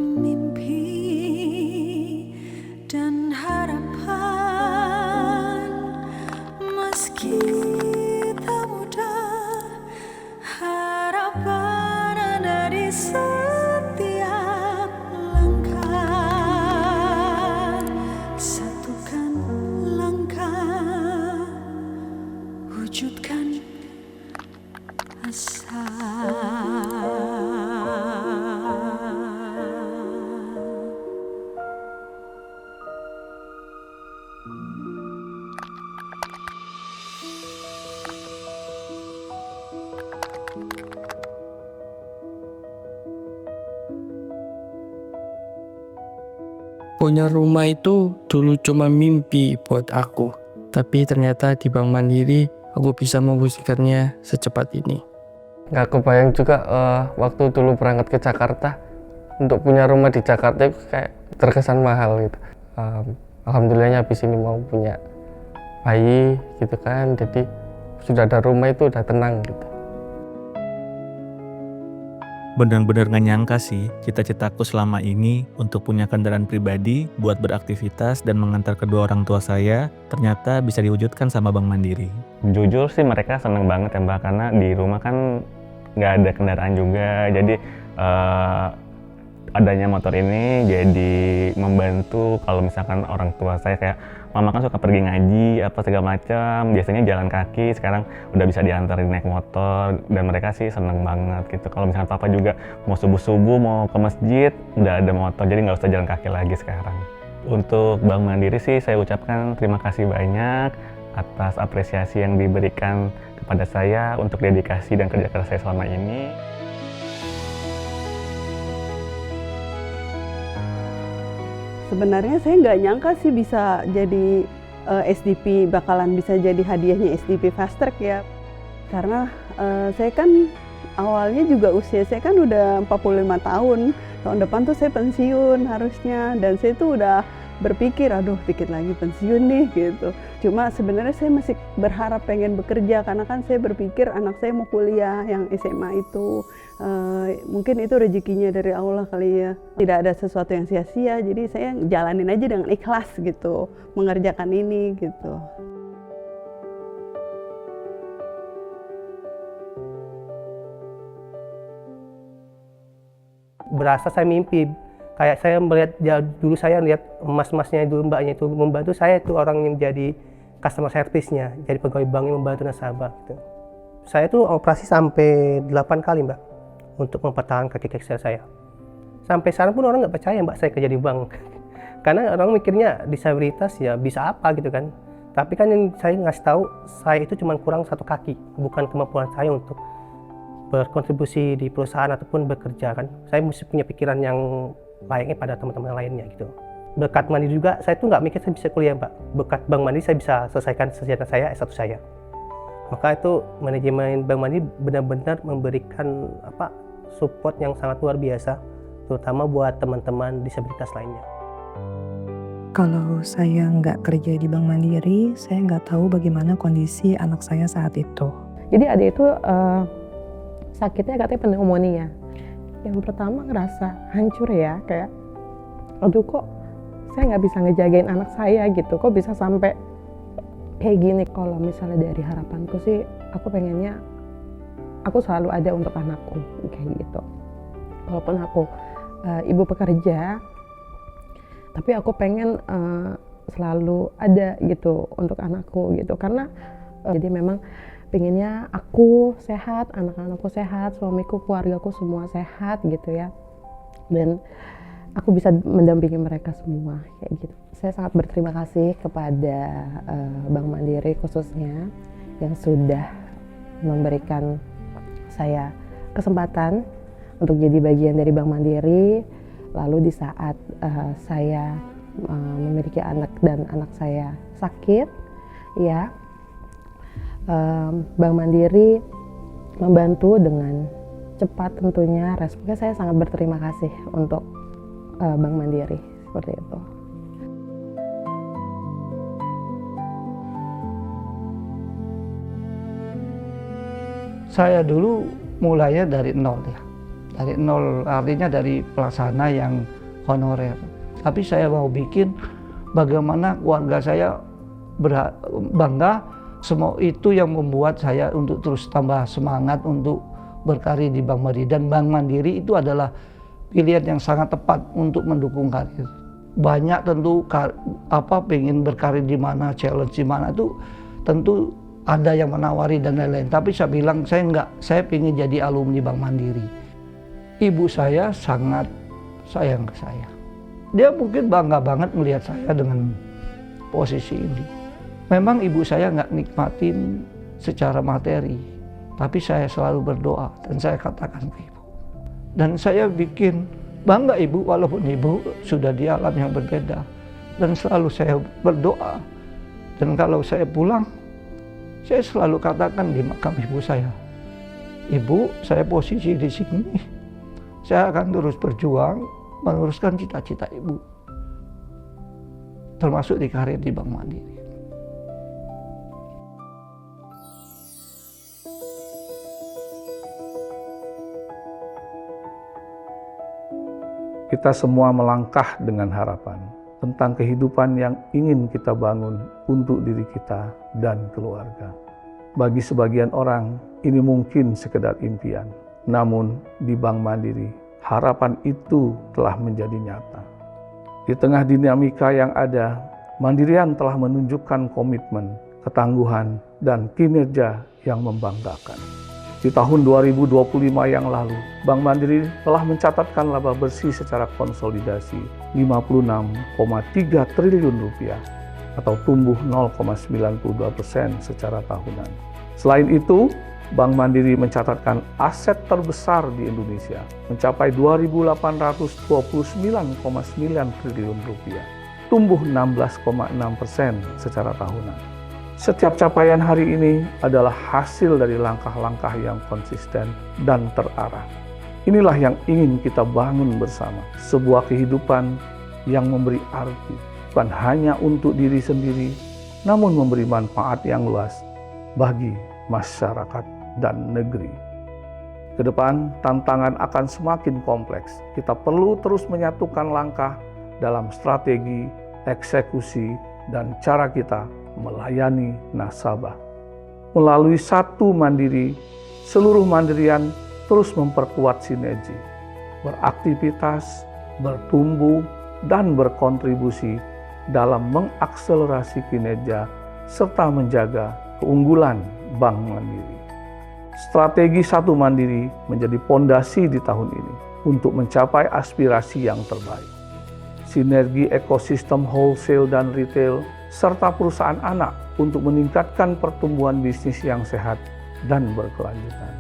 mimpi dan harapan, meski tak mudah, harapan ada di setiap langkah. Satukan langkah, wujudkan asa. Punya rumah itu dulu cuma mimpi buat aku, tapi ternyata di Bank Mandiri aku bisa mewujudkannya secepat ini. Gak kebayang juga waktu dulu berangkat ke Jakarta, untuk punya rumah di Jakarta itu kayak terkesan mahal gitu. Alhamdulillahnya habis ini mau punya bayi gitu kan, jadi sudah ada rumah itu udah tenang gitu. Benar-benar gak nyangka sih cita-citaku selama ini untuk punya kendaraan pribadi buat beraktivitas dan mengantar kedua orang tua saya ternyata bisa diwujudkan sama Bank Mandiri. Jujur sih mereka seneng banget ya Mbak, karena di rumah kan nggak ada kendaraan juga, jadi adanya motor ini jadi membantu kalau misalkan orang tua saya kayak mama kan suka pergi ngaji apa segala macam, biasanya jalan kaki, sekarang udah bisa diantarin naik motor dan mereka sih seneng banget gitu. Kalau misalkan papa juga mau subuh-subuh mau ke masjid udah ada motor, jadi nggak usah jalan kaki lagi sekarang. Untuk Bank Mandiri sih saya ucapkan terima kasih banyak atas apresiasi yang diberikan kepada saya untuk dedikasi dan kerja keras saya selama ini. Sebenarnya saya nggak nyangka sih bisa jadi SDP, bakalan bisa jadi hadiahnya SDP Fast Track ya. Karena saya kan awalnya juga usia saya kan udah 45 tahun. Tahun depan tuh saya pensiun harusnya, dan saya tuh udah berpikir, aduh dikit lagi pensiun nih gitu. Cuma sebenarnya saya masih berharap pengen bekerja, karena kan saya berpikir anak saya mau kuliah yang SMA itu. Mungkin itu rezekinya dari Allah kali ya. Tidak ada sesuatu yang sia-sia, jadi saya jalanin aja dengan ikhlas gitu, mengerjakan ini gitu. Berasa saya mimpi, kayak saya melihat dulu saya lihat mas-masnya dulu, mbaknya itu membantu saya, itu orang yang jadi customer service-nya, jadi pegawai bank yang membantu nasabah gitu. Saya tuh operasi sampai 8 kali Mbak untuk mempertahankan kaki Excel saya. Sampai sekarang pun orang nggak percaya Mbak saya kerja di bank. Karena orang mikirnya disabilitas ya bisa apa gitu kan. Tapi kan yang saya ngasih tahu, saya itu cuma kurang satu kaki, bukan kemampuan saya untuk berkontribusi di perusahaan ataupun bekerja kan. Saya mesti punya pikiran yang layaknya pada teman-teman lainnya gitu. Berkat Mandiri juga saya tuh nggak mikir saya bisa kuliah Mbak. Berkat Bank Mandiri saya bisa selesaikan sarjana saya, S1 saya. Maka itu manajemen Bank Mandiri benar-benar memberikan support yang sangat luar biasa, terutama buat teman-teman disabilitas lainnya. Kalau saya nggak kerja di Bank Mandiri, saya nggak tahu bagaimana kondisi anak saya saat itu. Jadi adik itu sakitnya katanya pneumonia. Yang pertama ngerasa hancur ya, kayak aduh kok saya nggak bisa ngejagain anak saya gitu, kok bisa sampai kayak gini. Kalau misalnya dari harapanku sih, aku pengennya aku selalu ada untuk anakku kayak gitu. Walaupun aku ibu pekerja, tapi aku pengen selalu ada gitu untuk anakku gitu, karena jadi memang pengennya aku sehat, anak-anakku sehat, suamiku, keluargaku semua sehat gitu ya. Dan aku bisa mendampingi mereka semua kayak gitu. Saya sangat berterima kasih kepada Bank Mandiri khususnya yang sudah memberikan saya kesempatan untuk jadi bagian dari Bank Mandiri. Lalu di saat saya memiliki anak dan anak saya sakit, ya, Bank Mandiri membantu dengan cepat tentunya. Responnya saya sangat berterima kasih untuk Bank Mandiri seperti itu. Saya dulu mulainya dari nol ya. dari nol, artinya dari pelaksana yang honorer. Tapi saya mau bikin bagaimana keluarga saya bangga, semua itu yang membuat saya untuk terus tambah semangat untuk berkarir di Bank Mandiri. Dan Bank Mandiri itu adalah pilihan yang sangat tepat untuk mendukung karir. Banyak tentu pengen berkarir di mana, challenge di mana itu tentu ada yang menawari dan lain-lain. Tapi saya bilang saya enggak, saya pengen jadi alumni Bank Mandiri. Ibu saya sangat sayang ke saya. Dia mungkin bangga banget melihat saya dengan posisi ini. Memang ibu saya nggak nikmatin secara materi, tapi saya selalu berdoa dan saya katakan ke ibu. Dan saya bikin bangga ibu walaupun ibu sudah di alam yang berbeda. Dan selalu saya berdoa. Dan kalau saya pulang, saya selalu katakan di makam ibu saya, Ibu, saya posisi di sini. Saya akan terus berjuang meneruskan cita-cita ibu, termasuk di karir di Bank Mandiri. Kita semua melangkah dengan harapan tentang kehidupan yang ingin kita bangun untuk diri kita dan keluarga. Bagi sebagian orang, ini mungkin sekedar impian. Namun, di Bank Mandiri, harapan itu telah menjadi nyata. Di tengah dinamika yang ada, Mandirian telah menunjukkan komitmen, ketangguhan, dan kinerja yang membanggakan. Di tahun 2025 yang lalu, Bank Mandiri telah mencatatkan laba bersih secara konsolidasi 56,3 triliun rupiah atau tumbuh 0,92% secara tahunan. Selain itu, Bank Mandiri mencatatkan aset terbesar di Indonesia mencapai 2.829,9 triliun rupiah, tumbuh 16,6% secara tahunan. Setiap capaian hari ini adalah hasil dari langkah-langkah yang konsisten dan terarah. Inilah yang ingin kita bangun bersama, sebuah kehidupan yang memberi arti, bukan hanya untuk diri sendiri, namun memberi manfaat yang luas bagi masyarakat dan negeri. Ke depan, tantangan akan semakin kompleks. Kita perlu terus menyatukan langkah dalam strategi, eksekusi, dan cara kita melayani nasabah. Melalui satu Mandiri, seluruh Mandirian terus memperkuat sinergi, beraktivitas, bertumbuh, dan berkontribusi dalam mengakselerasi kinerja serta menjaga keunggulan Bank Mandiri. Strategi Satu Mandiri menjadi pondasi di tahun ini untuk mencapai aspirasi yang terbaik. Sinergi ekosistem wholesale dan retail, serta perusahaan anak untuk meningkatkan pertumbuhan bisnis yang sehat dan berkelanjutan.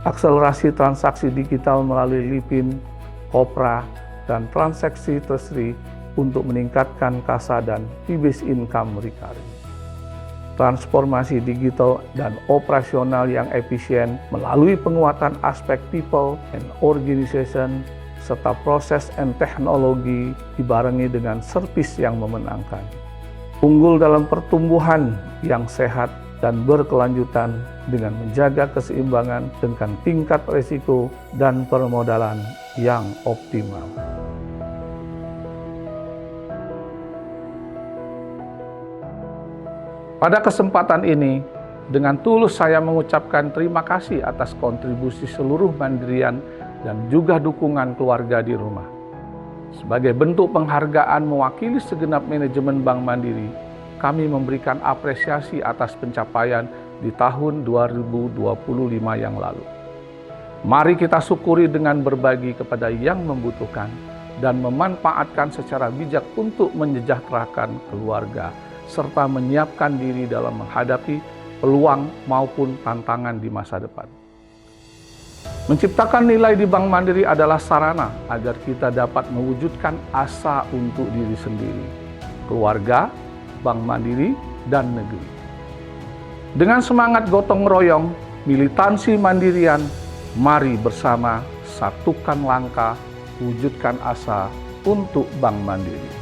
Akselerasi transaksi digital melalui Lipin, Kopra, dan transaksi treasury untuk meningkatkan kasa dan fee-based income recurring. Transformasi digital dan operasional yang efisien melalui penguatan aspek people and organization serta proses and teknologi dibarengi dengan servis yang memenangkan. Unggul dalam pertumbuhan yang sehat dan berkelanjutan dengan menjaga keseimbangan dengan tingkat risiko dan permodalan yang optimal. Pada kesempatan ini, dengan tulus saya mengucapkan terima kasih atas kontribusi seluruh Mandirian dan juga dukungan keluarga di rumah. Sebagai bentuk penghargaan mewakili segenap manajemen Bank Mandiri, kami memberikan apresiasi atas pencapaian di tahun 2025 yang lalu. Mari kita syukuri dengan berbagi kepada yang membutuhkan dan memanfaatkan secara bijak untuk menyejahterakan keluarga, serta menyiapkan diri dalam menghadapi peluang maupun tantangan di masa depan. Menciptakan nilai di Bank Mandiri adalah sarana agar kita dapat mewujudkan asa untuk diri sendiri, keluarga, Bank Mandiri, dan negeri. Dengan semangat gotong royong, militansi Mandirian, mari bersama satukan langkah, wujudkan asa untuk Bank Mandiri.